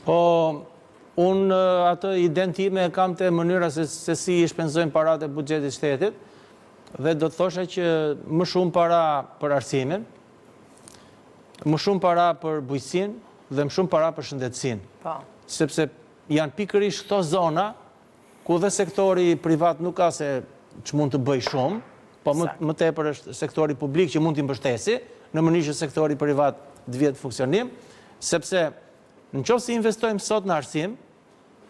Po, unë atë identime kam të mënyra se si i shpenzojmë parat e buxhetit shtetit, dhe do të thosha që më shumë para për arsimin, më shumë para për bujqësinë dhe më shumë para për shëndetësinë. Sepse janë pikërisht këto zona ku dhe sektori privat nuk ka se që mund të bëj shumë, po më tepër është sektori publik që mund t'i mbështesi, në mënyrë që sektori privat të vjetë funksionim, sepse në qoftë se investojmë sot në arsim,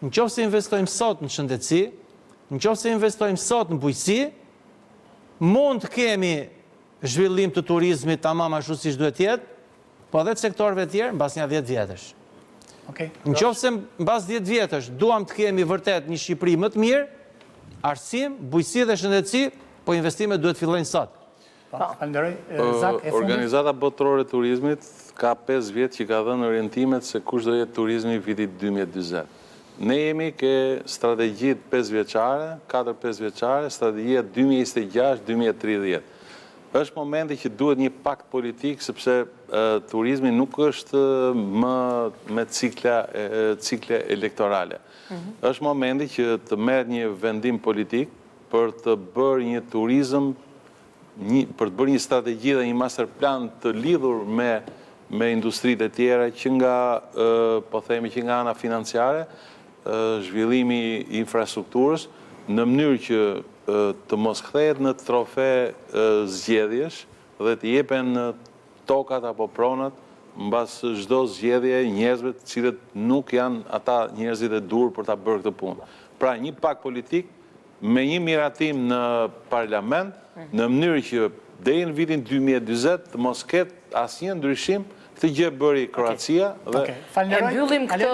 në qoftë se investojmë sot në shëndetësi, në qoftë se investojmë sot në bujqësi, mund të kemi zhvillim të turizmit tamam ashtu siç duhet jetë, po edhe të sektorëve tjerë mbas një 10 vjetësh. Në qoftë se mbas 10 vjetësh duam të kemi vërtet një Shqipëri më të mirë, arsim, bujqësi dhe shëndetësi, po investimet duhet fillojnë sot. Organizata Botërore e Turizmit ka 5 vjetë që ka dhënë orientimet se kush do jetë turizmi vitit 2020. Ne jemi ke strategjit 5 vjeçare, 4-5 vjeçare, strategjia 2026-2030. Është momenti që duhet një pakt politik, sepse turizmi nuk është më me cikle elektorale. Është momenti që të merr një vendim politik për të bërë një turizëm, për të bërë një strategji dhe një master plan të lidhur me industritë e tjera që nga, po themi që nga ana financiare, zhvillimi i infrastrukturës, në mënyrë që të mos kthehet në trofe zgjedhjesh dhe të jepen tokat apo pronat mbas çdo zgjedhje njerëzve të cilët nuk janë ata njerëzit e dur për ta bërë këtë punë. Pra një pakt politik me një miratim në parlament, në mënyrë që deri në vitin 2020 të mos ketë asnjë ndryshim, këtë gjë bëri Kroacia dhe e mbyllim këtë